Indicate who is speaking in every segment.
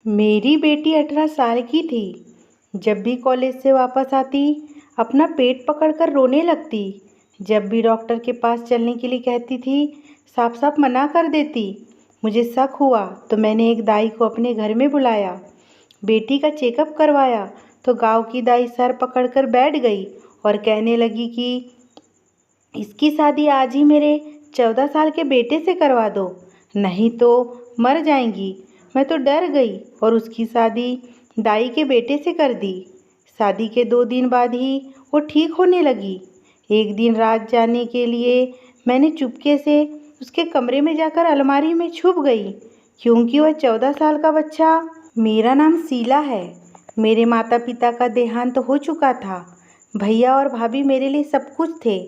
Speaker 1: मेरी बेटी 18 साल की थी। जब भी कॉलेज से वापस आती अपना पेट पकड़कर रोने लगती। जब भी डॉक्टर के पास चलने के लिए कहती थी साफ साफ मना कर देती। मुझे शक हुआ तो मैंने एक दाई को अपने घर में बुलाया। बेटी का चेकअप करवाया तो गांव की दाई सर पकड़कर बैठ गई और कहने लगी कि इसकी शादी आज ही मेरे 14 साल के बेटे से करवा दो, नहीं तो मर जाएंगी। मैं तो डर गई और उसकी शादी दाई के बेटे से कर दी। शादी के 2 दिन बाद ही वो ठीक होने लगी। एक दिन रात जाने के लिए मैंने चुपके से उसके कमरे में जाकर अलमारी में छुप गई, क्योंकि वह 14 साल का बच्चा। मेरा नाम शीला है। मेरे माता पिता का देहांत हो चुका था। भैया और भाभी मेरे लिए सब कुछ थे।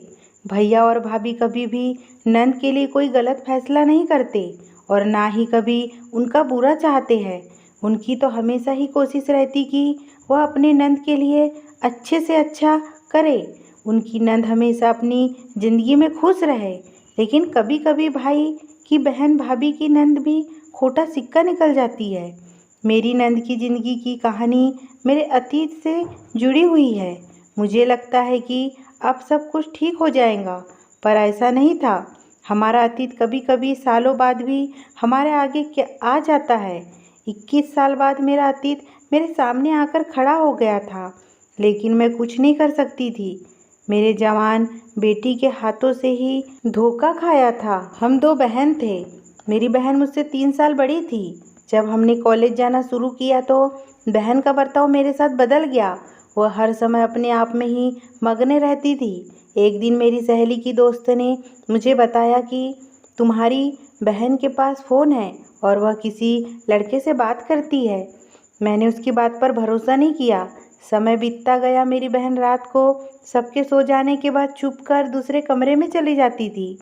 Speaker 1: भैया और भाभी कभी भी नंद के लिए कोई गलत फैसला नहीं करते और ना ही कभी उनका बुरा चाहते हैं। उनकी तो हमेशा ही कोशिश रहती कि वह अपने नंद के लिए अच्छे से अच्छा करे। उनकी नंद हमेशा अपनी ज़िंदगी में खुश रहे। लेकिन कभी कभी भाई की बहन भाभी की नंद भी खोटा सिक्का निकल जाती है। मेरी नंद की ज़िंदगी की कहानी मेरे अतीत से जुड़ी हुई है। मुझे लगता है कि अब सब कुछ ठीक हो जाएगा, पर ऐसा नहीं था। हमारा अतीत कभी कभी सालों बाद भी हमारे आगे क्या आ जाता है। 21 साल बाद मेरा अतीत मेरे सामने आकर खड़ा हो गया था, लेकिन मैं कुछ नहीं कर सकती थी। मेरे जवान बेटी के हाथों से ही धोखा खाया था। हम 2 बहन थे। मेरी बहन मुझसे 3 साल बड़ी थी। जब हमने कॉलेज जाना शुरू किया तो बहन का बर्ताव मेरे साथ बदल गया। वह हर समय अपने आप में ही मगन रहती थी। एक दिन मेरी सहेली की दोस्त ने मुझे बताया कि तुम्हारी बहन के पास फ़ोन है और वह किसी लड़के से बात करती है। मैंने उसकी बात पर भरोसा नहीं किया। समय बीतता गया। मेरी बहन रात को सबके सो जाने के बाद चुपकर दूसरे कमरे में चली जाती थी।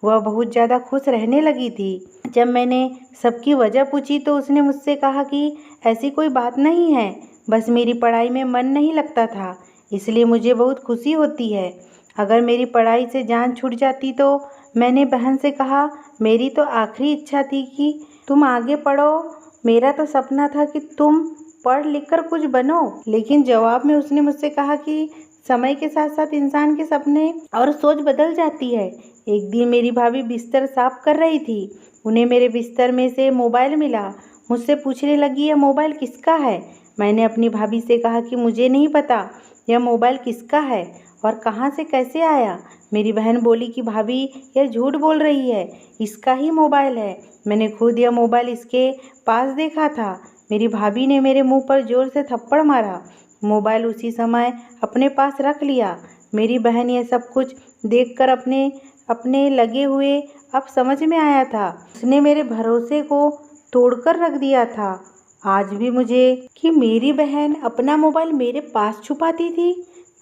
Speaker 1: वह बहुत ज़्यादा खुश रहने लगी थी। जब मैंने सबकी वजह पूछी तो उसने मुझसे कहा कि ऐसी कोई बात नहीं है, बस मेरी पढ़ाई में मन नहीं लगता था, इसलिए मुझे बहुत खुशी होती है। अगर मेरी पढ़ाई से जान छूट जाती तो। मैंने बहन से कहा, मेरी तो आखिरी इच्छा थी कि तुम आगे पढ़ो। मेरा तो सपना था कि तुम पढ़ लिख कर कुछ बनो। लेकिन जवाब में उसने मुझसे कहा कि समय के साथ साथ इंसान के सपने और सोच बदल जाती है। एक दिन मेरी भाभी बिस्तर साफ कर रही थी। उन्हें मेरे बिस्तर में से मोबाइल मिला। मुझसे पूछने लगी, यह मोबाइल किसका है? मैंने अपनी भाभी से कहा कि मुझे नहीं पता यह मोबाइल किसका है और कहाँ से कैसे आया। मेरी बहन बोली कि भाभी यह झूठ बोल रही है, इसका ही मोबाइल है। मैंने खुद यह मोबाइल इसके पास देखा था। मेरी भाभी ने मेरे मुंह पर जोर से थप्पड़ मारा। मोबाइल उसी समय अपने पास रख लिया। मेरी बहन यह सब कुछ देखकर अपने अपने लगे हुए अब समझ में आया था। उसने मेरे भरोसे को तोड़कर रख दिया था। आज भी मुझे कि मेरी बहन अपना मोबाइल मेरे पास छुपाती थी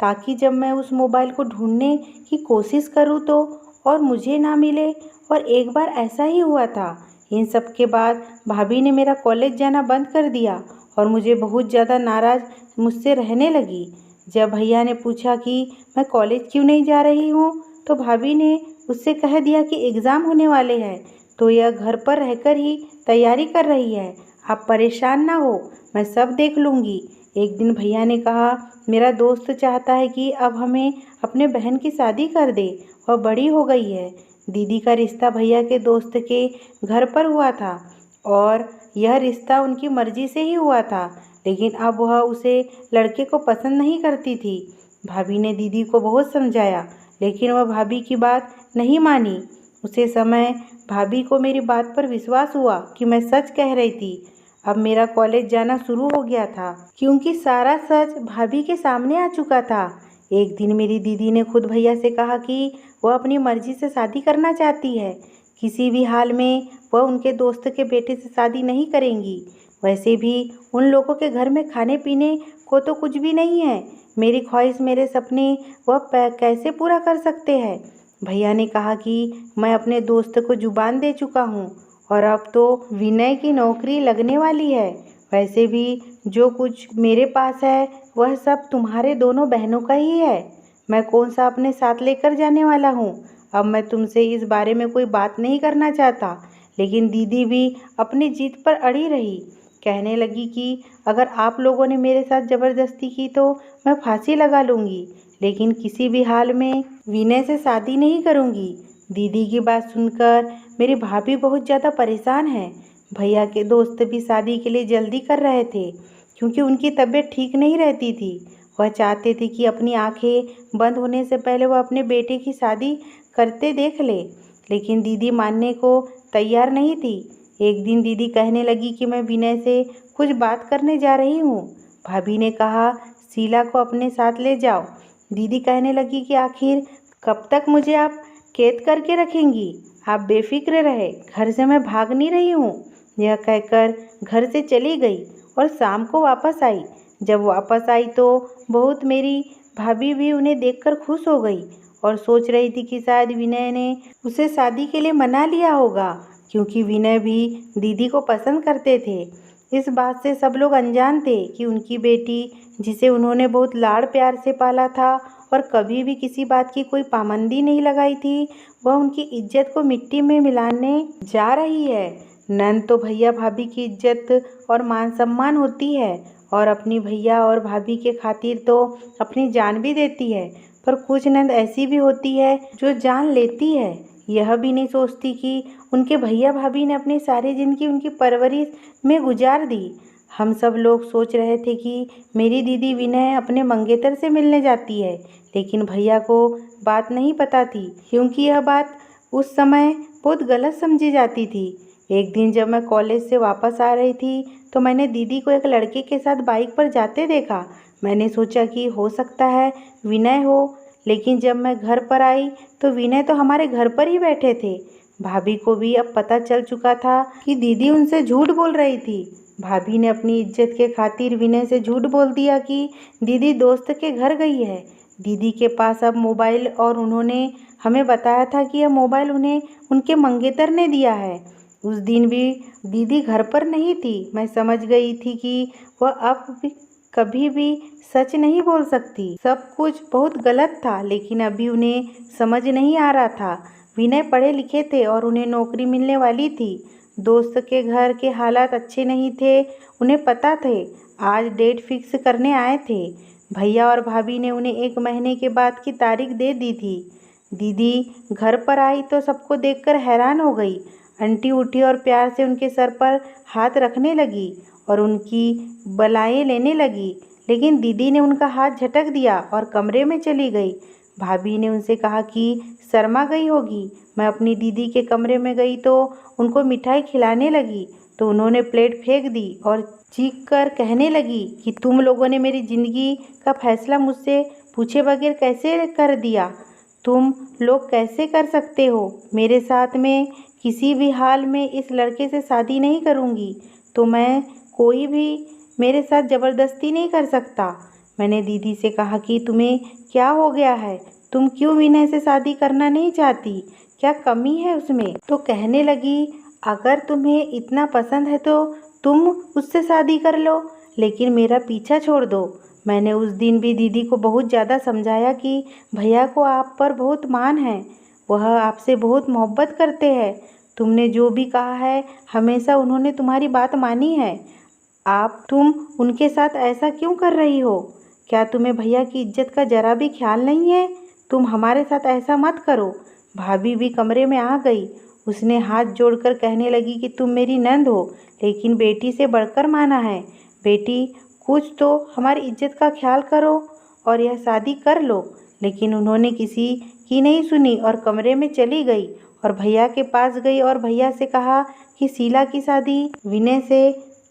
Speaker 1: ताकि जब मैं उस मोबाइल को ढूंढने की कोशिश करूं तो और मुझे ना मिले। और एक बार ऐसा ही हुआ था। इन सब के बाद भाभी ने मेरा कॉलेज जाना बंद कर दिया और मुझे बहुत ज़्यादा नाराज़ मुझसे रहने लगी। जब भैया ने पूछा कि मैं कॉलेज क्यों नहीं जा रही हूँ तो भाभी ने उससे कह दिया कि एग्ज़ाम होने वाले हैं, तो यह घर पर रहकर ही तैयारी कर रही है। आप परेशान ना हो, मैं सब देख लूँगी। एक दिन भैया ने कहा, मेरा दोस्त चाहता है कि अब हमें अपने बहन की शादी कर दे। वह बड़ी हो गई है। दीदी का रिश्ता भैया के दोस्त के घर पर हुआ था और यह रिश्ता उनकी मर्जी से ही हुआ था, लेकिन अब वह उसे लड़के को पसंद नहीं करती थी। भाभी ने दीदी को बहुत समझाया, लेकिन वह भाभी की बात नहीं मानी। उसे समय भाभी को मेरी बात पर विश्वास हुआ कि मैं सच कह रही थी। अब मेरा कॉलेज जाना शुरू हो गया था, क्योंकि सारा सच भाभी के सामने आ चुका था। एक दिन मेरी दीदी ने खुद भैया से कहा कि वह अपनी मर्जी से शादी करना चाहती है। किसी भी हाल में वह उनके दोस्त के बेटे से शादी नहीं करेंगी। वैसे भी उन लोगों के घर में खाने पीने को तो कुछ भी नहीं है। मेरी ख्वाहिश, मेरे सपने वह कैसे पूरा कर सकते हैं। भैया ने कहा कि मैं अपने दोस्त को जुबान दे चुका हूँ और अब तो विनय की नौकरी लगने वाली है। वैसे भी जो कुछ मेरे पास है वह सब तुम्हारे दोनों बहनों का ही है। मैं कौन सा अपने साथ लेकर जाने वाला हूँ। अब मैं तुमसे इस बारे में कोई बात नहीं करना चाहता। लेकिन दीदी भी अपनी जीत पर अड़ी रही। कहने लगी कि अगर आप लोगों ने मेरे साथ ज़बरदस्ती की तो मैं फांसी लगा लूँगी, लेकिन किसी भी हाल में विनय से शादी नहीं करूँगी। दीदी की बात सुनकर मेरी भाभी बहुत ज़्यादा परेशान है। भैया के दोस्त भी शादी के लिए जल्दी कर रहे थे, क्योंकि उनकी तबीयत ठीक नहीं रहती थी। वह चाहते थे कि अपनी आंखें बंद होने से पहले वह अपने बेटे की शादी करते देख ले, लेकिन दीदी मानने को तैयार नहीं थी। एक दिन दीदी कहने लगी कि मैं विनय से कुछ बात करने जा रही हूँ। भाभी ने कहा, शीला को अपने साथ ले जाओ। दीदी कहने लगी कि आखिर कब तक मुझे आप कैद करके रखेंगी? आप बेफिक्र रहे, घर से मैं भाग नहीं रही हूँ। यह कहकर घर से चली गई और शाम को वापस आई। जब वापस आई तो बहुत मेरी भाभी भी उन्हें देखकर खुश हो गई और सोच रही थी कि शायद विनय ने उसे शादी के लिए मना लिया होगा, क्योंकि विनय भी दीदी को पसंद करते थे। इस बात से सब लोग अनजान थे कि उनकी बेटी, जिसे उन्होंने बहुत लाड़ प्यार से पाला था और कभी भी किसी बात की कोई पाबंदी नहीं लगाई थी, वह उनकी इज्जत को मिट्टी में मिलाने जा रही है। नंद तो भैया भाभी की इज्जत और मान सम्मान होती है और अपनी भैया और भाभी के खातिर तो अपनी जान भी देती है, पर कुछ नंद ऐसी भी होती है जो जान लेती है, यह भी नहीं सोचती कि उनके भैया भाभी ने अपनी सारी ज़िंदगी उनकी परवरिश में गुजार दी। हम सब लोग सोच रहे थे कि मेरी दीदी विनय अपने मंगेतर से मिलने जाती है, लेकिन भैया को बात नहीं पता थी, क्योंकि यह बात उस समय बहुत गलत समझी जाती थी। एक दिन जब मैं कॉलेज से वापस आ रही थी तो मैंने दीदी को एक लड़के के साथ बाइक पर जाते देखा। मैंने सोचा कि हो सकता है विनय हो, लेकिन जब मैं घर पर आई तो विनय तो हमारे घर पर ही बैठे थे। भाभी को भी अब पता चल चुका था कि दीदी उनसे झूठ बोल रही थी। भाभी ने अपनी इज्जत के खातिर विनय से झूठ बोल दिया कि दीदी दोस्त के घर गई है। दीदी के पास अब मोबाइल, और उन्होंने हमें बताया था कि यह मोबाइल उन्हें उनके मंगेतर ने दिया है। उस दिन भी दीदी घर पर नहीं थी। मैं समझ गई थी कि वह अब भी कभी भी सच नहीं बोल सकती। सब कुछ बहुत गलत था, लेकिन अभी उन्हें समझ नहीं आ रहा था। विनय पढ़े लिखे थे और उन्हें नौकरी मिलने वाली थी। दोस्त के घर के हालात अच्छे नहीं थे, उन्हें पता थे। आज डेट फिक्स करने आए थे। भैया और भाभी ने उन्हें 1 महीने के बाद की तारीख दे दी थी। दीदी घर पर आई तो सबको देखकर हैरान हो गई। आंटी उठी और प्यार से उनके सर पर हाथ रखने लगी और उनकी बलाएं लेने लगी, लेकिन दीदी ने उनका हाथ झटक दिया और कमरे में चली गई। भाभी ने उनसे कहा कि शर्मा गई होगी। मैं अपनी दीदी के कमरे में गई तो उनको मिठाई खिलाने लगी तो उन्होंने प्लेट फेंक दी और चीख कर कहने लगी कि तुम लोगों ने मेरी ज़िंदगी का फैसला मुझसे पूछे बगैर कैसे कर दिया? तुम लोग कैसे कर सकते हो मेरे साथ? में किसी भी हाल में इस लड़के से शादी नहीं करूँगी, तो मैं कोई भी मेरे साथ ज़बरदस्ती नहीं कर सकता। मैंने दीदी से कहा कि तुम्हें क्या हो गया है? तुम क्यों विनय से शादी करना नहीं चाहती? क्या कमी है उसमें? तो कहने लगी, अगर तुम्हें इतना पसंद है तो तुम उससे शादी कर लो, लेकिन मेरा पीछा छोड़ दो। मैंने उस दिन भी दीदी को बहुत ज़्यादा समझाया कि भैया को आप पर बहुत मान है, वह आपसे बहुत मोहब्बत करते हैं। तुमने जो भी कहा है हमेशा उन्होंने तुम्हारी बात मानी है। तुम उनके साथ ऐसा क्यों कर रही हो? क्या तुम्हें भैया की इज्जत का जरा भी ख्याल नहीं है? तुम हमारे साथ ऐसा मत करो। भाभी भी कमरे में आ गई। उसने हाथ जोड़कर कहने लगी कि तुम मेरी नंद हो, लेकिन बेटी से बढ़कर माना है। बेटी, कुछ तो हमारी इज्जत का ख्याल करो और यह शादी कर लो। लेकिन उन्होंने किसी की नहीं सुनी और कमरे में चली गई और भैया के पास गई और भैया से कहा कि शीला की शादी विनय से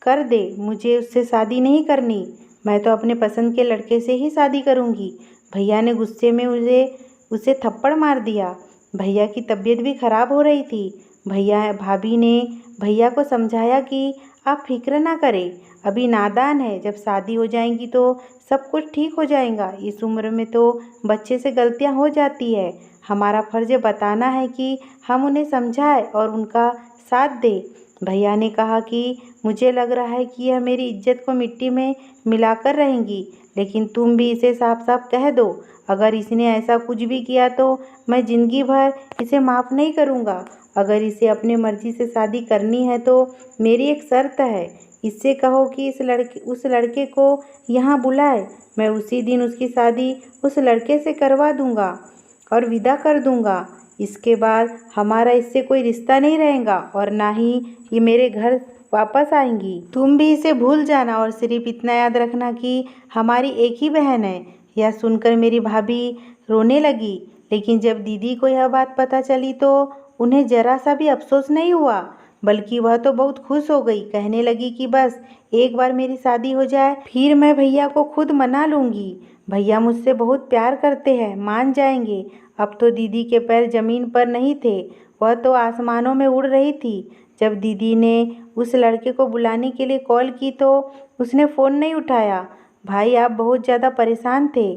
Speaker 1: कर दे, मुझे उससे शादी नहीं करनी। मैं तो अपने पसंद के लड़के से ही शादी करूँगी। भैया ने गुस्से में उसे थप्पड़ मार दिया। भैया की तबीयत भी खराब हो रही थी। भाभी ने भैया को समझाया कि आप फिक्र ना करें, अभी नादान है, जब शादी हो जाएंगी तो सब कुछ ठीक हो जाएगा। इस उम्र में तो बच्चे से गलतियां हो जाती है। हमारा फर्ज बताना है कि हम उन्हें समझाएं और उनका साथ दें। भैया ने कहा कि मुझे लग रहा है कि यह मेरी इज्जत को मिट्टी में मिलाकर रहेंगी, लेकिन तुम भी इसे साफ साफ कह दो। अगर इसने ऐसा कुछ भी किया तो मैं ज़िंदगी भर इसे माफ़ नहीं करूँगा। अगर इसे अपने मर्जी से शादी करनी है तो मेरी एक शर्त है इससे कहो कि उस लड़के को यहाँ बुलाए। मैं उसी दिन उसकी शादी उस लड़के से करवा दूंगा और विदा कर दूंगा। इसके बाद हमारा इससे कोई रिश्ता नहीं रहेगा और ना ही ये मेरे घर वापस आएंगी। तुम भी इसे भूल जाना और सिर्फ इतना याद रखना कि हमारी एक ही बहन है। यह सुनकर मेरी भाभी रोने लगी, लेकिन जब दीदी को यह बात पता चली तो उन्हें जरा सा भी अफसोस नहीं हुआ, बल्कि वह तो बहुत खुश हो गई। कहने लगी कि बस एक बार मेरी शादी हो जाए, फिर मैं भैया को खुद मना लूँगी। भैया मुझसे बहुत प्यार करते हैं, मान जाएंगे। अब तो दीदी के पैर जमीन पर नहीं थे, वह तो आसमानों में उड़ रही थी। जब दीदी ने उस लड़के को बुलाने के लिए कॉल की तो उसने फ़ोन नहीं उठाया। भाई आप बहुत ज़्यादा परेशान थे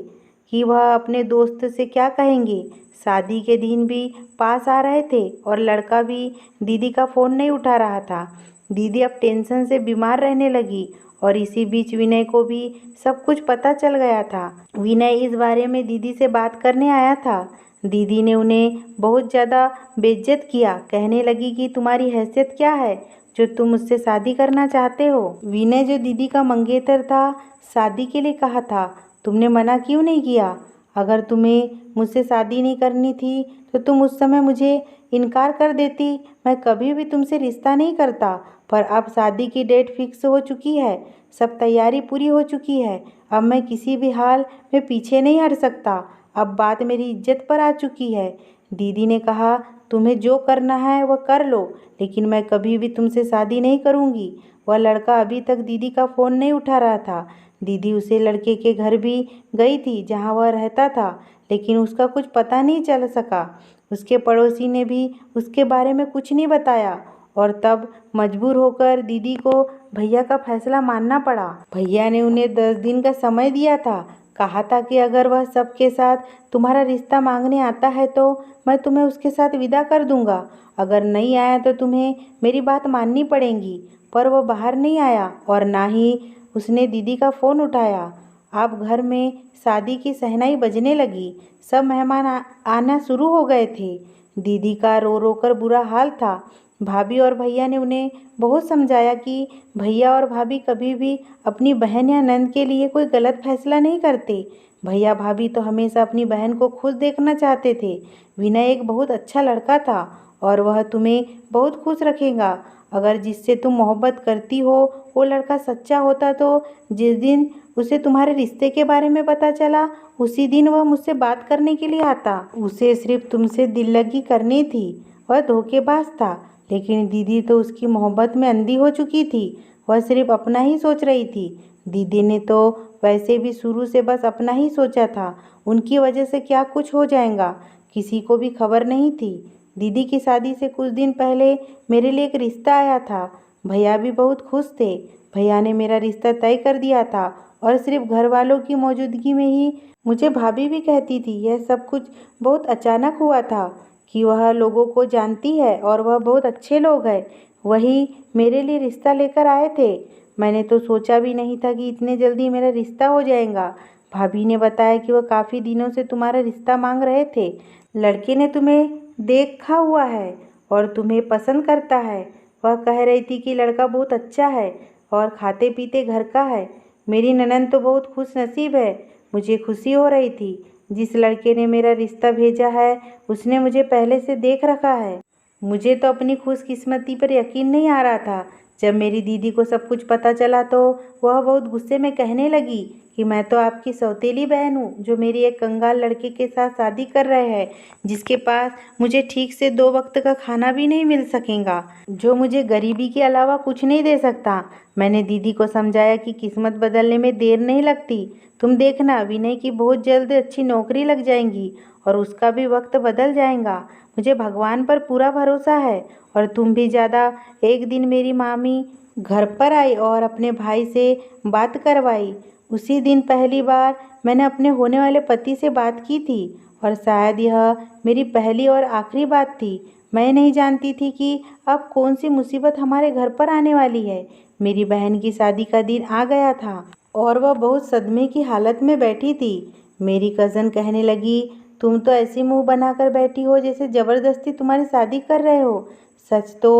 Speaker 1: कि वह अपने दोस्त से क्या कहेंगे। शादी के दिन भी पास आ रहे थे और लड़का भी दीदी का फ़ोन नहीं उठा रहा था। दीदी अब टेंशन से बीमार रहने लगी और इसी बीच विनय को भी सब कुछ पता चल गया था। विनय इस बारे में दीदी से बात करने आया था। दीदी ने उन्हें बहुत ज़्यादा बेइज्जत किया, कहने लगी कि तुम्हारी हैसियत क्या है जो तुम मुझसे शादी करना चाहते हो। विनय जो दीदी का मंगेतर था, शादी के लिए कहा था, तुमने मना क्यों नहीं किया? अगर तुम्हें मुझसे शादी नहीं करनी थी तो तुम उस समय मुझे इनकार कर देती, मैं कभी भी तुमसे रिश्ता नहीं करता। पर अब शादी की डेट फिक्स हो चुकी है, सब तैयारी पूरी हो चुकी है। अब मैं किसी भी हाल में पीछे नहीं हट सकता। अब बात मेरी इज्जत पर आ चुकी है। दीदी ने कहा तुम्हें जो करना है वह कर लो, लेकिन मैं कभी भी तुमसे शादी नहीं करूँगी। वह लड़का अभी तक दीदी का फ़ोन नहीं उठा रहा था। दीदी उसे लड़के के घर भी गई थी जहाँ वह रहता था, लेकिन उसका कुछ पता नहीं चल सका। उसके पड़ोसी ने भी उसके बारे में कुछ नहीं बताया और तब मजबूर होकर दीदी को भैया का फैसला मानना पड़ा। भैया ने उन्हें 10 दिन का समय दिया था, कहा था कि अगर वह सबके साथ तुम्हारा रिश्ता मांगने आता है तो मैं तुम्हें उसके साथ विदा कर दूंगा। अगर नहीं आया तो तुम्हें मेरी बात माननी पड़ेगी। पर वह बाहर नहीं आया और ना ही उसने दीदी का फ़ोन उठाया। अब घर में शादी की शहनाई बजने लगी, सब मेहमान आना शुरू हो गए थे। दीदी का रो रो कर बुरा हाल था। भाभी और भैया ने उन्हें बहुत समझाया कि भैया और भाभी कभी भी अपनी बहन या नंद के लिए कोई गलत फैसला नहीं करते। भैया भाभी तो हमेशा अपनी बहन को खुश देखना चाहते थे। विनय एक बहुत अच्छा लड़का था और वह तुम्हें बहुत खुश रखेगा। अगर जिससे तुम मोहब्बत करती हो वो लड़का सच्चा होता तो जिस दिन उसे तुम्हारे रिश्ते के बारे में पता चला उसी दिन वह मुझसे बात करने के लिए आता। उसे सिर्फ तुमसे दिल लगी करनी थी। वह धोखेबाज था, लेकिन दीदी तो उसकी मोहब्बत में अंधी हो चुकी थी। वह सिर्फ अपना ही सोच रही थी। दीदी ने तो वैसे भी शुरू से बस अपना ही सोचा था। उनकी वजह से क्या कुछ हो जाएगा किसी को भी खबर नहीं थी। दीदी की शादी से कुछ दिन पहले मेरे लिए एक रिश्ता आया था। भैया भी बहुत खुश थे। भैया ने मेरा रिश्ता तय कर दिया था और सिर्फ घर वालों की मौजूदगी में ही। मुझे भाभी भी कहती थी यह सब कुछ बहुत अचानक हुआ था कि वह लोगों को जानती है और वह बहुत अच्छे लोग हैं, वही मेरे लिए रिश्ता लेकर आए थे। मैंने तो सोचा भी नहीं था कि इतने जल्दी मेरा रिश्ता हो जाएगा। भाभी ने बताया कि वह काफ़ी दिनों से तुम्हारा रिश्ता मांग रहे थे। लड़के ने तुम्हें देखा हुआ है और तुम्हें पसंद करता है। वह कह रही थी कि लड़का बहुत अच्छा है और खाते पीते घर का है। मेरी ननद तो बहुत खुश नसीब है। मुझे खुशी हो रही थी। जिस लड़के ने मेरा रिश्ता भेजा है उसने मुझे पहले से देख रखा है। मुझे तो अपनी खुशकिस्मती पर यकीन नहीं आ रहा था। जब मेरी दीदी को सब कुछ पता चला तो वह बहुत गुस्से में कहने लगी कि मैं तो आपकी सौतेली बहन हूँ जो मेरी एक कंगाल लड़के के साथ शादी कर रहे हैं, जिसके पास मुझे ठीक से 2 वक्त का खाना भी नहीं मिल सकेगा, जो मुझे गरीबी के अलावा कुछ नहीं दे सकता। मैंने दीदी को समझाया कि किस्मत बदलने में देर नहीं लगती। तुम देखना विनय की बहुत जल्द अच्छी नौकरी लग जाएगी और उसका भी वक्त बदल जाएगा। मुझे भगवान पर पूरा भरोसा है। और तुम भी ज़्यादा। एक दिन मेरी मामी घर पर आई और अपने भाई से बात करवाई। उसी दिन पहली बार मैंने अपने होने वाले पति से बात की थी और शायद यह मेरी पहली और आखिरी बात थी। मैं नहीं जानती थी कि अब कौन सी मुसीबत हमारे घर पर आने वाली है। मेरी बहन की शादी का दिन आ गया था और वह बहुत सदमे की हालत में बैठी थी। मेरी कज़न कहने लगी तुम तो ऐसी मुंह बनाकर बैठी हो जैसे ज़बरदस्ती तुम्हारी शादी कर रहे हो। सच तो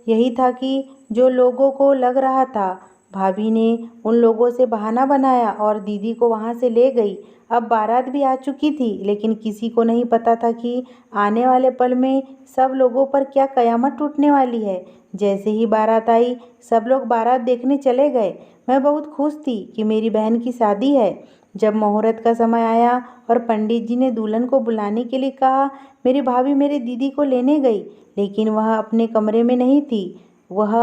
Speaker 1: यही था कि जो लोगों को लग रहा था भाभी ने उन लोगों से बहाना बनाया और दीदी को वहाँ से ले गई। अब बारात भी आ चुकी थी, लेकिन किसी को नहीं पता था कि आने वाले पल में सब लोगों पर क्या कयामत टूटने वाली है। जैसे ही बारात आई, सब लोग बारात देखने चले गए। मैं बहुत खुश थी कि मेरी बहन की शादी है। जब मुहूर्त का समय आया और पंडित जी ने दुल्हन को बुलाने के लिए कहा, मेरी भाभी मेरी दीदी को लेने गई, लेकिन वह अपने कमरे में नहीं थी। वह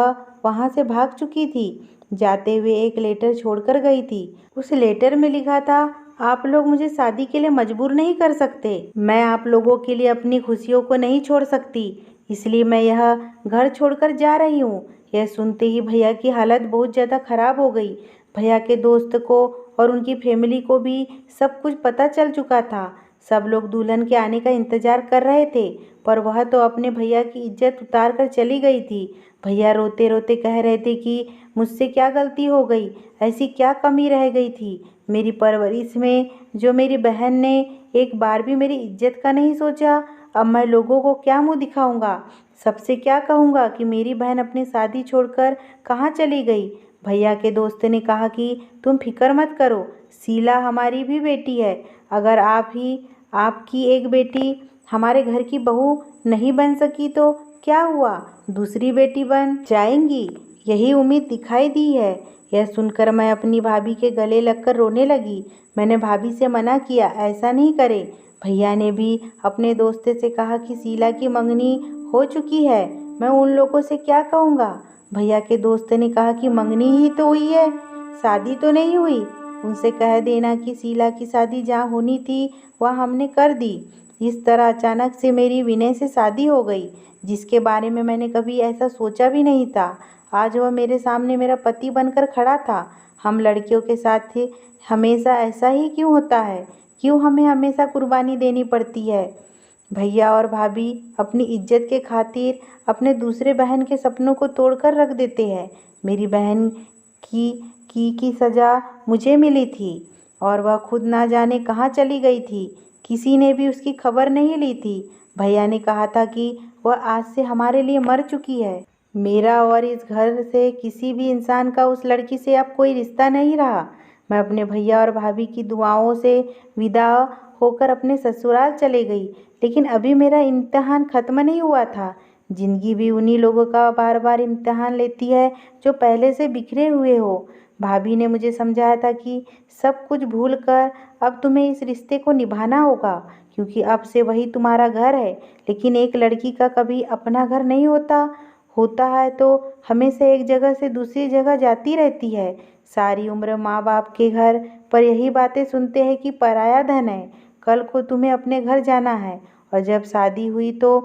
Speaker 1: वहाँ से भाग चुकी थी। जाते हुए एक लेटर छोड़कर गई थी। उस लेटर में लिखा था, आप लोग मुझे शादी के लिए मजबूर नहीं कर सकते। मैं आप लोगों के लिए अपनी खुशियों को नहीं छोड़ सकती, इसलिए मैं यह घर छोड़कर जा रही हूँ। यह सुनते ही भैया की हालत बहुत ज़्यादा खराब हो गई। भैया के दोस्त को और उनकी फैमिली को भी सब कुछ पता चल चुका था। सब लोग दुल्हन के आने का इंतजार कर रहे थे, पर वह तो अपने भैया की इज्जत उतार कर चली गई थी। भैया रोते रोते कह रहे थे कि मुझसे क्या गलती हो गई, ऐसी क्या कमी रह गई थी मेरी परवरिश में, जो मेरी बहन ने एक बार भी मेरी इज्जत का नहीं सोचा। अब मैं लोगों को क्या मुंह दिखाऊंगा, सबसे क्या कहूँगा कि मेरी बहन अपनी शादी छोड़कर कहाँ चली गई। भैया के दोस्त ने कहा कि तुम फिक्र मत करो, शीला हमारी भी बेटी है। अगर आपकी एक बेटी हमारे घर की बहू नहीं बन सकी तो क्या हुआ, दूसरी बेटी बन जाएंगी, यही उम्मीद दिखाई दी है। यह सुनकर मैं अपनी भाभी के गले लगकर रोने लगी। मैंने भाभी से मना किया, ऐसा नहीं करे। भैया ने भी अपने दोस्त से कहा कि शीला की मंगनी हो चुकी है, मैं उन लोगों से क्या कहूँगा। भैया के दोस्त ने कहा कि मंगनी ही तो हुई है, शादी तो नहीं हुई। उनसे कह देना कि शीला की शादी जहाँ होनी थी वहाँ हमने कर दी। इस तरह अचानक से मेरी विनय से शादी हो गई, जिसके बारे में मैंने कभी ऐसा सोचा भी नहीं था। आज वह मेरे सामने मेरा पति बनकर खड़ा था। हम लड़कियों के साथ हमेशा ऐसा ही क्यों होता है, क्यों हमें हमेशा कुर्बानी देनी पड़ती है। भैया और भाभी अपनी इज्जत के खातिर अपने दूसरे बहन के सपनों को तोड़कर रख देते हैं। मेरी बहन की सज़ा मुझे मिली थी और वह खुद ना जाने कहाँ चली गई थी। किसी ने भी उसकी खबर नहीं ली थी। भैया ने कहा था कि वह आज से हमारे लिए मर चुकी है। मेरा और इस घर से किसी भी इंसान का उस लड़की से अब कोई रिश्ता नहीं रहा। मैं अपने भैया और भाभी की दुआओं से विदा होकर अपने ससुराल चले गई, लेकिन अभी मेरा इम्तिहान ख़त्म नहीं हुआ था। ज़िंदगी भी उन्हीं लोगों का बार बार इम्तिहान लेती है जो पहले से बिखरे हुए हो। भाभी ने मुझे समझाया था कि सब कुछ भूल कर अब तुम्हें इस रिश्ते को निभाना होगा, क्योंकि अब से वही तुम्हारा घर है। लेकिन एक लड़की का कभी अपना घर नहीं होता, होता है तो हमेशा एक जगह से दूसरी जगह जाती रहती है। सारी उम्र माँ बाप के घर पर यही बातें सुनते हैं कि पराया धन है, कल को तुम्हें अपने घर जाना है। और जब शादी हुई तो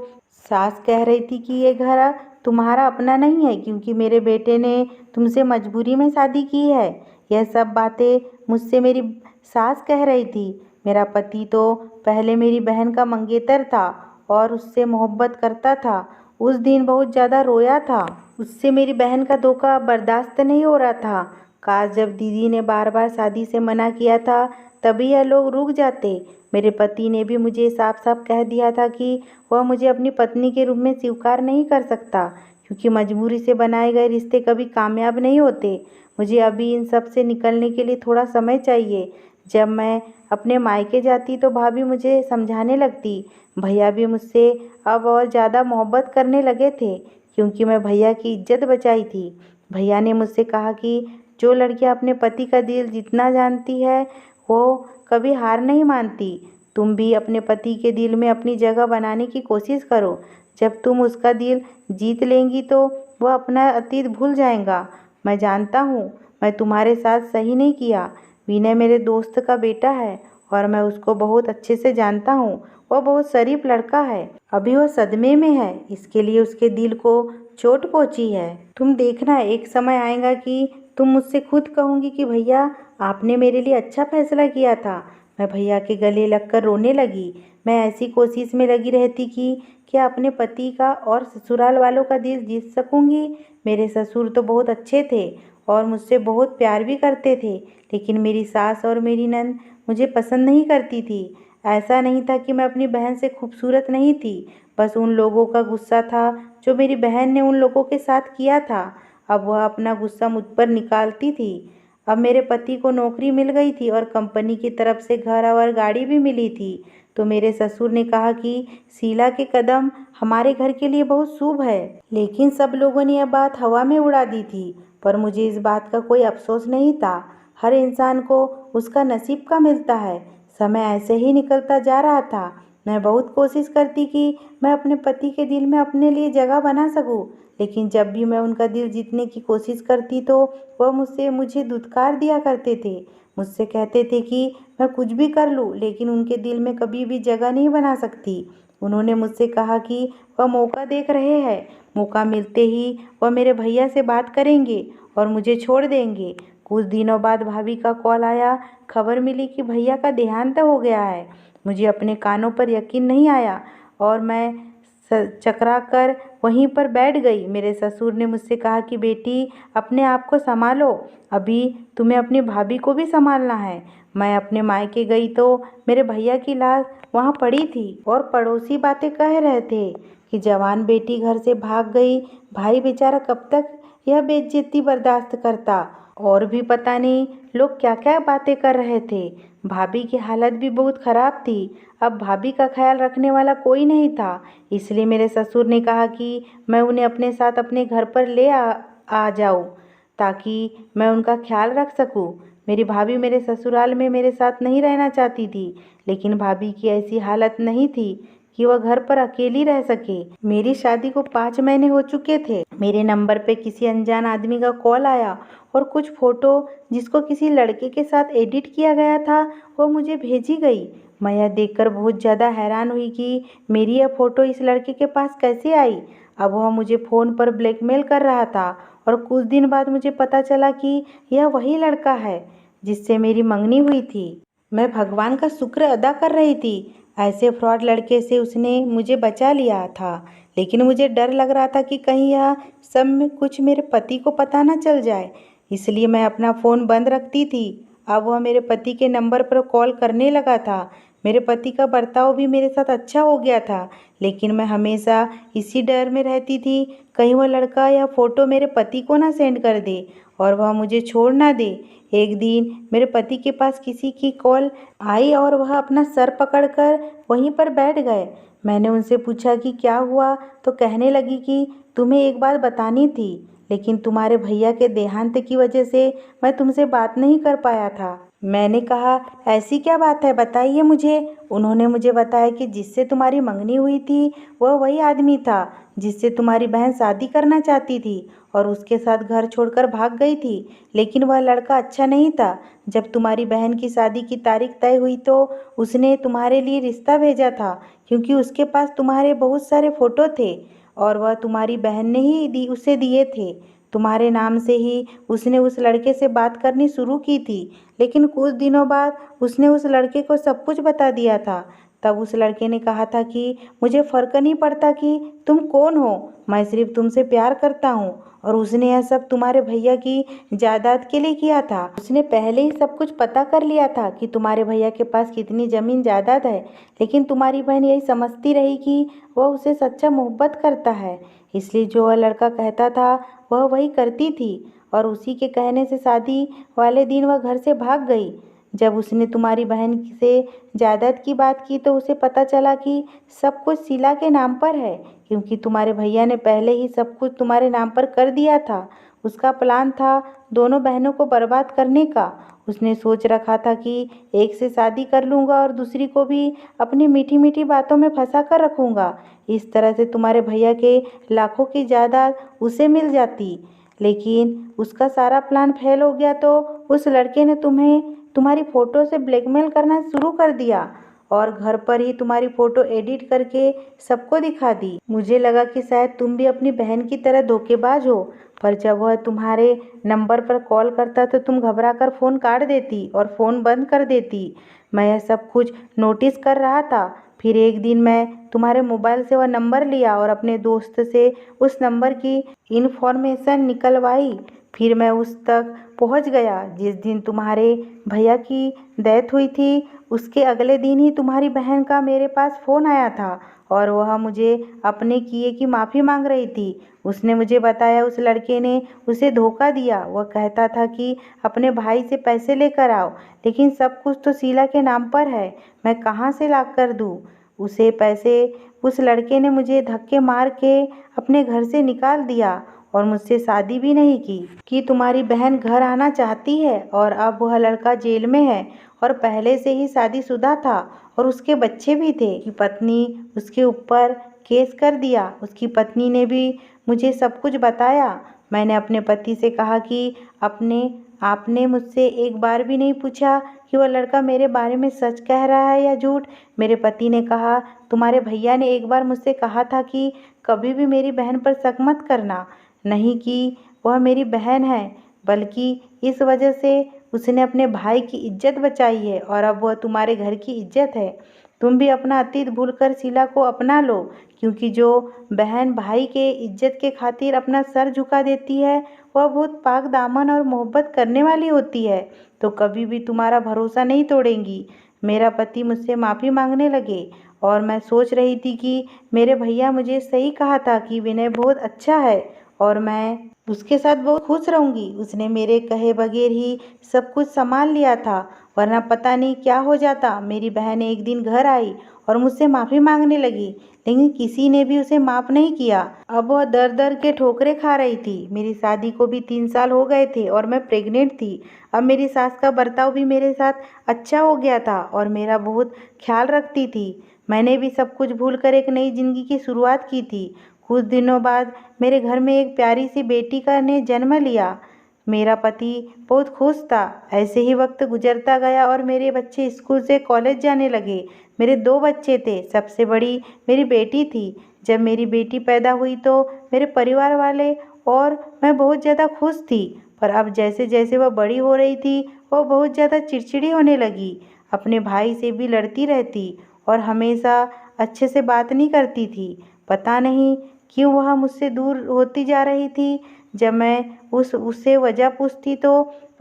Speaker 1: सास कह रही थी कि ये घर तुम्हारा अपना नहीं है, क्योंकि मेरे बेटे ने तुमसे मजबूरी में शादी की है। यह सब बातें मुझसे मेरी सास कह रही थी। मेरा पति तो पहले मेरी बहन का मंगेतर था और उससे मोहब्बत करता था। उस दिन बहुत ज़्यादा रोया था, उससे मेरी बहन का धोखा बर्दाश्त नहीं हो रहा था। काश जब दीदी ने बार बार शादी से मना किया था तभी यह लोग रुक जाते। मेरे पति ने भी मुझे साफ साफ कह दिया था कि वह मुझे अपनी पत्नी के रूप में स्वीकार नहीं कर सकता, क्योंकि मजबूरी से बनाए गए रिश्ते कभी कामयाब नहीं होते। मुझे अभी इन सब से निकलने के लिए थोड़ा समय चाहिए। जब मैं अपने मायके जाती तो भाभी मुझे समझाने लगती। भैया भी मुझसे अब और ज़्यादा मोहब्बत करने लगे थे, क्योंकि मैं भैया की इज्जत बचाई थी। भैया ने मुझसे कहा कि जो लड़कियां अपने पति का दिल जीतना जानती है वो कभी हार नहीं मानती। तुम भी अपने पति के दिल में अपनी जगह बनाने की कोशिश करो। जब तुम उसका दिल जीत लेंगी तो वह अपना अतीत भूल जाएगा। मैं जानता हूँ मैं तुम्हारे साथ सही नहीं किया। विनय मेरे दोस्त का बेटा है और मैं उसको बहुत अच्छे से जानता हूँ। वह बहुत शरीफ लड़का है। अभी वह सदमे में है, इसके लिए उसके दिल को चोट पहुँची है। तुम देखना एक समय आएगा कि तुम मुझसे खुद कहोगी कि भैया आपने मेरे लिए अच्छा फैसला किया था। मैं भैया के गले लगकर रोने लगी। मैं ऐसी कोशिश में लगी रहती कि क्या अपने पति का और ससुराल वालों का दिल जीत सकूंगी। मेरे ससुर तो बहुत अच्छे थे और मुझसे बहुत प्यार भी करते थे, लेकिन मेरी सास और मेरी नंद मुझे पसंद नहीं करती थी। ऐसा नहीं था कि मैं अपनी बहन से खूबसूरत नहीं थी, बस उन लोगों का गुस्सा था जो मेरी बहन ने उन लोगों के साथ किया था। अब वह अपना गुस्सा मुझ पर निकालती थी। अब मेरे पति को नौकरी मिल गई थी और कंपनी की तरफ से घर और गाड़ी भी मिली थी। तो मेरे ससुर ने कहा कि शीला के कदम हमारे घर के लिए बहुत शुभ है। लेकिन सब लोगों ने यह बात हवा में उड़ा दी थी, पर मुझे इस बात का कोई अफसोस नहीं था। हर इंसान को उसका नसीब का मिलता है। समय ऐसे ही निकलता जा रहा था। मैं बहुत कोशिश करती कि मैं अपने पति के दिल में अपने लिए जगह बना सकूं, लेकिन जब भी मैं उनका दिल जीतने की कोशिश करती तो वह मुझे धुतकार दिया करते थे। मुझसे कहते थे कि मैं कुछ भी कर लूं, लेकिन उनके दिल में कभी भी जगह नहीं बना सकती। उन्होंने मुझसे कहा कि वह मौका देख रहे हैं, मौका मिलते ही वह मेरे भैया से बात करेंगे और मुझे छोड़ देंगे। कुछ दिनों बाद भाभी का कॉल आया। खबर मिली कि भैया का देहांत हो गया है। मुझे अपने कानों पर यकीन नहीं आया और मैं चकरा कर वहीं पर बैठ गई। मेरे ससुर ने मुझसे कहा कि बेटी, अपने आप को संभालो, अभी तुम्हें अपनी भाभी को भी संभालना है। मैं अपने मायके गई तो मेरे भैया की लाश वहाँ पड़ी थी और पड़ोसी बातें कह रहे थे कि जवान बेटी घर से भाग गई, भाई बेचारा कब तक यह बेइज्जती बर्दाश्त करता। और भी पता नहीं लोग क्या क्या बातें कर रहे थे। भाभी की हालत भी बहुत ख़राब थी। अब भाभी का ख्याल रखने वाला कोई नहीं था, इसलिए मेरे ससुर ने कहा कि मैं उन्हें अपने साथ अपने घर पर ले आ जाऊं, ताकि मैं उनका ख्याल रख सकूं। मेरी भाभी मेरे ससुराल में मेरे साथ नहीं रहना चाहती थी, लेकिन भाभी की ऐसी हालत नहीं थी कि वह घर पर अकेली रह सके। मेरी शादी को 5 महीने हो चुके थे। मेरे नंबर पे किसी अनजान आदमी का कॉल आया और कुछ फ़ोटो जिसको किसी लड़के के साथ एडिट किया गया था वो मुझे भेजी गई। मैं यह देखकर बहुत ज़्यादा हैरान हुई कि मेरी यह फ़ोटो इस लड़के के पास कैसे आई। अब वह मुझे फ़ोन पर ब्लैकमेल कर रहा था और कुछ दिन बाद मुझे पता चला कि यह वही लड़का है जिससे मेरी मंगनी हुई थी। मैं भगवान का शुक्र अदा कर रही थी। ऐसे फ्रॉड लड़के से उसने मुझे बचा लिया था, लेकिन मुझे डर लग रहा था कि कहीं यह सब में कुछ मेरे पति को पता न चल जाए, इसलिए मैं अपना फ़ोन बंद रखती थी। अब वह मेरे पति के नंबर पर कॉल करने लगा था। मेरे पति का बर्ताव भी मेरे साथ अच्छा हो गया था, लेकिन मैं हमेशा इसी डर में रहती थी कहीं वह लड़का या फ़ोटो मेरे पति को ना सेंड कर दे और वह मुझे छोड़ ना दे। एक दिन मेरे पति के पास किसी की कॉल आई और वह अपना सर पकड़कर वहीं पर बैठ गए। मैंने उनसे पूछा कि क्या हुआ, तो कहने लगी कि तुम्हें एक बात बतानी थी, लेकिन तुम्हारे भैया के देहांत की वजह से मैं तुमसे बात नहीं कर पाया था। मैंने कहा, ऐसी क्या बात है, बताइए मुझे। उन्होंने मुझे बताया कि जिससे तुम्हारी मंगनी हुई थी वह वही आदमी था जिससे तुम्हारी बहन शादी करना चाहती थी और उसके साथ घर छोड़कर भाग गई थी। लेकिन वह लड़का अच्छा नहीं था। जब तुम्हारी बहन की शादी की तारीख तय हुई तो उसने तुम्हारे लिए रिश्ता भेजा था, क्योंकि उसके पास तुम्हारे बहुत सारे फ़ोटो थे और वह तुम्हारी बहन ने ही उसे दिए थे। तुम्हारे नाम से ही उसने उस लड़के से बात करनी शुरू की थी, लेकिन कुछ दिनों बाद उसने उस लड़के को सब कुछ बता दिया था। तब उस लड़के ने कहा था कि मुझे फ़र्क नहीं पड़ता कि तुम कौन हो, मैं सिर्फ तुमसे प्यार करता हूँ। और उसने यह सब तुम्हारे भैया की जायदाद के लिए किया था। उसने पहले ही सब कुछ पता कर लिया था कि तुम्हारे भैया के पास कितनी ज़मीन जायदाद है, लेकिन तुम्हारी बहन यही समझती रही कि वह उसे सच्चा मोहब्बत करता है, इसलिए जो वह लड़का कहता था वह वही करती थी और उसी के कहने से शादी वाले दिन वह घर से भाग गई। जब उसने तुम्हारी बहन से जायदाद की बात की तो उसे पता चला कि सब कुछ शीला के नाम पर है, क्योंकि तुम्हारे भैया ने पहले ही सब कुछ तुम्हारे नाम पर कर दिया था। उसका प्लान था दोनों बहनों को बर्बाद करने का। उसने सोच रखा था कि एक से शादी कर लूँगा और दूसरी को भी अपनी मीठी मीठी बातों में फंसा कर रखूँगा। इस तरह से तुम्हारे भैया के लाखों की जायदाद उसे मिल जाती। लेकिन उसका सारा प्लान फेल हो गया तो उस लड़के ने तुम्हारी फ़ोटो से ब्लैकमेल करना शुरू कर दिया और घर पर ही तुम्हारी फ़ोटो एडिट करके सबको दिखा दी। मुझे लगा कि शायद तुम भी अपनी बहन की तरह धोखेबाज हो, पर जब वह तुम्हारे नंबर पर कॉल करता तो तुम घबरा कर फ़ोन काट देती और फ़ोन बंद कर देती। मैं यह सब कुछ नोटिस कर रहा था। फिर एक दिन मैं तुम्हारे मोबाइल से वह नंबर लिया और अपने दोस्त से उस नंबर की इन्फॉर्मेशन निकलवाई। फिर मैं उस तक पहुंच गया। जिस दिन तुम्हारे भैया की डेथ हुई थी, उसके अगले दिन ही तुम्हारी बहन का मेरे पास फ़ोन आया था और वह मुझे अपने किए की माफ़ी मांग रही थी। उसने मुझे बताया उस लड़के ने उसे धोखा दिया। वह कहता था कि अपने भाई से पैसे लेकर आओ, लेकिन सब कुछ तो शीला के नाम पर है। मैं कहाँ से ला कर दूँ उसे पैसे? उस लड़के ने मुझे धक्के मार के अपने घर से निकाल दिया और मुझसे शादी भी नहीं की। कि तुम्हारी बहन घर आना चाहती है और अब वह लड़का जेल में है और पहले से ही शादीशुदा था और उसके बच्चे भी थे। कि पत्नी उसके ऊपर केस कर दिया। उसकी पत्नी ने भी मुझे सब कुछ बताया। मैंने अपने पति से कहा कि आपने मुझसे एक बार भी नहीं पूछा कि वह लड़का मेरे बारे में सच कह रहा है या झूठ। मेरे पति ने कहा, तुम्हारे भैया ने एक बार मुझसे कहा था कि कभी भी मेरी बहन पर शक मत करना। नहीं कि वह मेरी बहन है, बल्कि इस वजह से उसने अपने भाई की इज्जत बचाई है और अब वह तुम्हारे घर की इज्जत है। तुम भी अपना अतीत भूलकर शीला को अपना लो, क्योंकि जो बहन भाई के इज्जत के खातिर अपना सर झुका देती है, वह बहुत पाक दामन और मोहब्बत करने वाली होती है, तो कभी भी तुम्हारा भरोसा नहीं तोड़ेंगी। मेरा पति मुझसे माफ़ी मांगने लगे और मैं सोच रही थी कि मेरे भैया मुझे सही कहा था कि विनय बहुत अच्छा है और मैं उसके साथ बहुत खुश रहूंगी। उसने मेरे कहे बगैर ही सब कुछ संभाल लिया था, वरना पता नहीं क्या हो जाता। मेरी बहन एक दिन घर आई और मुझसे माफ़ी मांगने लगी, लेकिन किसी ने भी उसे माफ़ नहीं किया। अब वह दर दर के ठोकरें खा रही थी। मेरी शादी को भी 3 साल हो गए थे और मैं प्रेग्नेंट थी। अब मेरी सास का बर्ताव भी मेरे साथ अच्छा हो गया था और मेरा बहुत ख्याल रखती थी। मैंने भी सब कुछ भूलकर एक नई जिंदगी की शुरुआत की थी। कुछ दिनों बाद मेरे घर में एक प्यारी सी बेटी का ने जन्म लिया। मेरा पति बहुत खुश था। ऐसे ही वक्त गुजरता गया और मेरे बच्चे स्कूल से कॉलेज जाने लगे। मेरे 2 बच्चे थे, सबसे बड़ी मेरी बेटी थी। जब मेरी बेटी पैदा हुई तो मेरे परिवार वाले और मैं बहुत ज़्यादा खुश थी, पर अब जैसे जैसे वह बड़ी हो रही थी, वह बहुत ज़्यादा चिड़चिड़ी होने लगी। अपने भाई से भी लड़ती रहती और हमेशा अच्छे से बात नहीं करती थी। पता नहीं क्यों वह मुझसे दूर होती जा रही थी। जब मैं उससे वजह पूछती तो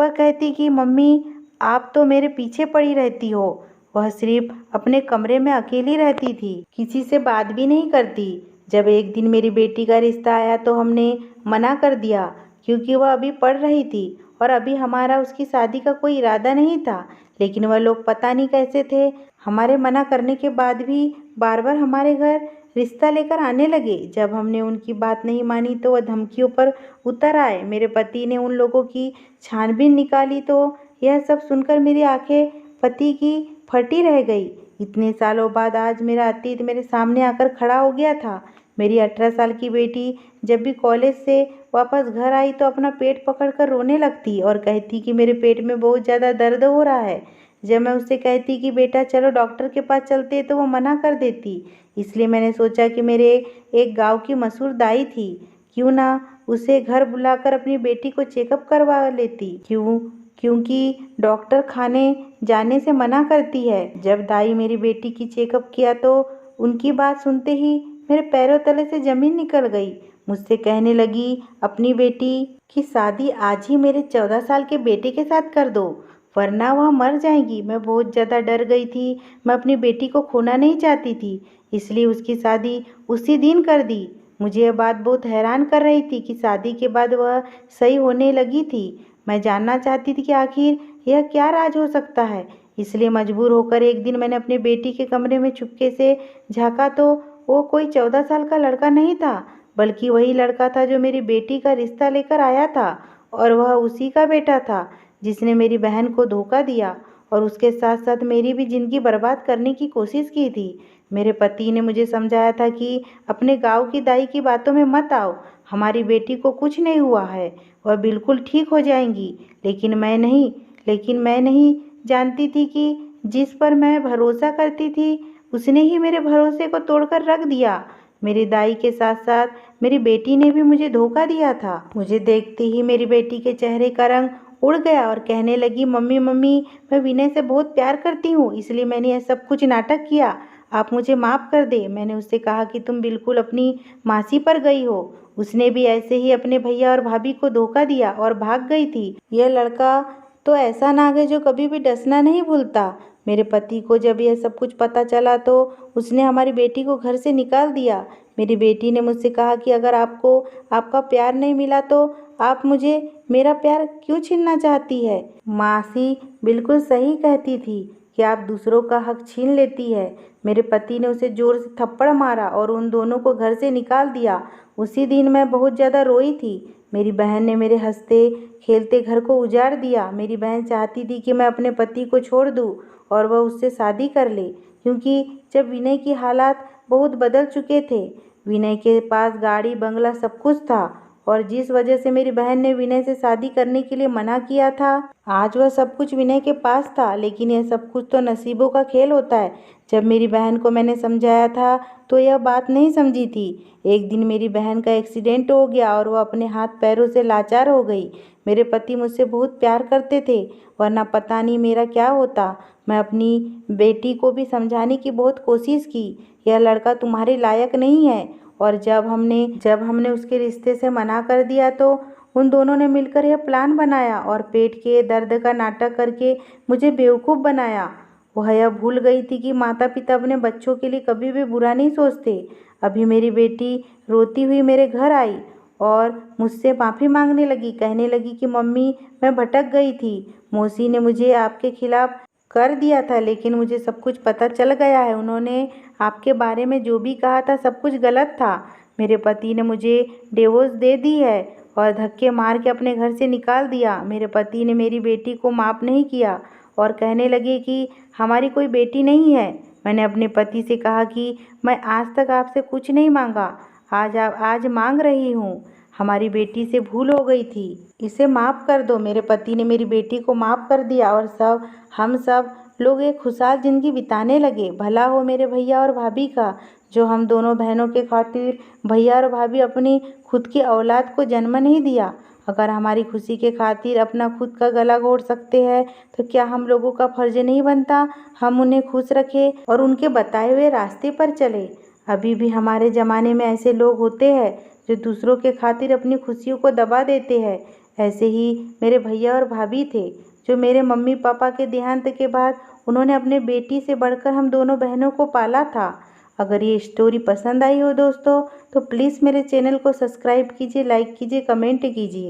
Speaker 1: वह कहती कि मम्मी, आप तो मेरे पीछे पड़ी रहती हो। वह सिर्फ अपने कमरे में अकेली रहती थी, किसी से बात भी नहीं करती। जब एक दिन मेरी बेटी का रिश्ता आया तो हमने मना कर दिया, क्योंकि वह अभी पढ़ रही थी और अभी हमारा उसकी शादी का कोई इरादा नहीं था। लेकिन वह लोग पता नहीं कैसे थे, हमारे मना करने के बाद भी बार बार हमारे घर रिश्ता लेकर आने लगे। जब हमने उनकी बात नहीं मानी तो वह धमकियों पर उतर आए। मेरे पति ने उन लोगों की छानबीन निकाली तो यह सब सुनकर मेरी आंखें पति की फटी रह गई। इतने सालों बाद आज मेरा अतीत मेरे सामने आकर खड़ा हो गया था। मेरी 18 साल की बेटी जब भी कॉलेज से वापस घर आई तो अपना पेट पकड़कर रोने लगती और कहती कि मेरे पेट में बहुत ज़्यादा दर्द हो रहा है। जब मैं उससे कहती कि बेटा चलो डॉक्टर के पास चलते, तो वो मना कर देती। इसलिए मैंने सोचा कि मेरे एक गांव की मशहूर दाई थी, क्यों ना उसे घर बुलाकर अपनी बेटी को चेकअप करवा लेती। क्योंकि डॉक्टर खाने जाने से मना करती है। जब दाई मेरी बेटी की चेकअप किया तो उनकी बात सुनते ही मेरे पैरों तले से ज़मीन निकल गई। मुझसे कहने लगी, अपनी बेटी की शादी आज ही मेरे 14 साल के बेटे के साथ कर दो, वरना वह मर जाएगी। मैं बहुत ज़्यादा डर गई थी। मैं अपनी बेटी को खोना नहीं चाहती थी, इसलिए उसकी शादी उसी दिन कर दी। मुझे यह बात बहुत हैरान कर रही थी कि शादी के बाद वह सही होने लगी थी। मैं जानना चाहती थी कि आखिर यह क्या राज हो सकता है। इसलिए मजबूर होकर एक दिन मैंने अपनी बेटी के कमरे में चुपके से झाँका तो वो कोई 14 साल का लड़का नहीं था, बल्कि वही लड़का था जो मेरी बेटी का रिश्ता लेकर आया था। और वह उसी का बेटा था जिसने मेरी बहन को धोखा दिया और उसके साथ साथ मेरी भी ज़िंदगी बर्बाद करने की कोशिश की थी। मेरे पति ने मुझे समझाया था कि अपने गांव की दाई की बातों में मत आओ, हमारी बेटी को कुछ नहीं हुआ है, वह बिल्कुल ठीक हो जाएंगी। लेकिन मैं नहीं जानती थी कि जिस पर मैं भरोसा करती थी उसने ही मेरे भरोसे को तोड़कर रख दिया। मेरी दाई के साथ साथ मेरी बेटी ने भी मुझे धोखा दिया था। मुझे देखते ही मेरी बेटी के चेहरे का रंग उड़ गया और कहने लगी, मम्मी मम्मी, मैं विनय से बहुत प्यार करती हूँ, इसलिए मैंने यह सब कुछ नाटक किया, आप मुझे माफ़ कर दे। मैंने उससे कहा कि तुम बिल्कुल अपनी मासी पर गई हो, उसने भी ऐसे ही अपने भैया और भाभी को धोखा दिया और भाग गई थी। यह लड़का तो ऐसा नाग है जो कभी भी डसना नहीं भूलता। मेरे पति को जब यह सब कुछ पता चला तो उसने हमारी बेटी को घर से निकाल दिया। मेरी बेटी ने मुझसे कहा कि अगर आपको आपका प्यार नहीं मिला तो आप मुझे मेरा प्यार क्यों छीनना चाहती है। मासी बिल्कुल सही कहती थी कि आप दूसरों का हक छीन लेती है। मेरे पति ने उसे जोर से थप्पड़ मारा और उन दोनों को घर से निकाल दिया। उसी दिन मैं बहुत ज़्यादा रोई थी। मेरी बहन ने मेरे हंसते खेलते घर को उजाड़ दिया। मेरी बहन चाहती थी कि मैं अपने पति को छोड़ दूँ और वह उससे शादी कर ले, क्योंकि जब विनय की हालात बहुत बदल चुके थे। विनय के पास गाड़ी बंगला सब कुछ था और जिस वजह से मेरी बहन ने विनय से शादी करने के लिए मना किया था, आज वह सब कुछ विनय के पास था। लेकिन यह सब कुछ तो नसीबों का खेल होता है। जब मेरी बहन को मैंने समझाया था तो यह बात नहीं समझी थी। एक दिन मेरी बहन का एक्सीडेंट हो गया और वह अपने हाथ पैरों से लाचार हो गई। मेरे पति मुझसे बहुत प्यार करते थे, वरना पता नहीं मेरा क्या होता। मैं अपनी बेटी को भी समझाने की बहुत कोशिश की, यह लड़का तुम्हारे लायक नहीं है। और जब हमने उसके रिश्ते से मना कर दिया तो उन दोनों ने मिलकर यह प्लान बनाया और पेट के दर्द का नाटक करके मुझे बेवकूफ़ बनाया। वह यह भूल गई थी कि माता पिता अपने बच्चों के लिए कभी भी बुरा नहीं सोचते। अभी मेरी बेटी रोती हुई मेरे घर आई और मुझसे माफ़ी मांगने लगी, कहने लगी कि मम्मी मैं भटक गई थी। मौसी ने मुझे आपके खिलाफ कर दिया था, लेकिन मुझे सब कुछ पता चल गया है। उन्होंने आपके बारे में जो भी कहा था सब कुछ गलत था। मेरे पति ने मुझे डिवोर्स दे दी है और धक्के मार के अपने घर से निकाल दिया। मेरे पति ने मेरी बेटी को माफ़ नहीं किया और कहने लगे कि हमारी कोई बेटी नहीं है। मैंने अपने पति से कहा कि मैं आज तक आपसे कुछ नहीं मांगा, आज मांग रही हूँ। हमारी बेटी से भूल हो गई थी, इसे माफ़ कर दो। मेरे पति ने मेरी बेटी को माफ़ कर दिया और हम सब लोग एक खुशहाल ज़िंदगी बिताने लगे। भला हो मेरे भैया और भाभी का, जो हम दोनों बहनों के खातिर भैया और भाभी अपनी खुद की औलाद को जन्म नहीं दिया। अगर हमारी खुशी के खातिर अपना खुद का गला घोट सकते हैं तो क्या हम लोगों का फर्ज नहीं बनता हम उन्हें खुश रखें और उनके बताए हुए रास्ते पर चले। अभी भी हमारे ज़माने में ऐसे लोग होते हैं जो दूसरों के खातिर अपनी खुशियों को दबा देते हैं। ऐसे ही मेरे भैया और भाभी थे जो मेरे मम्मी पापा के देहांत के बाद उन्होंने अपने बेटी से बढ़कर हम दोनों बहनों को पाला था। अगर ये स्टोरी पसंद आई हो दोस्तों तो प्लीज़ मेरे चैनल को सब्सक्राइब कीजिए, लाइक कीजिए, कमेंट कीजिए।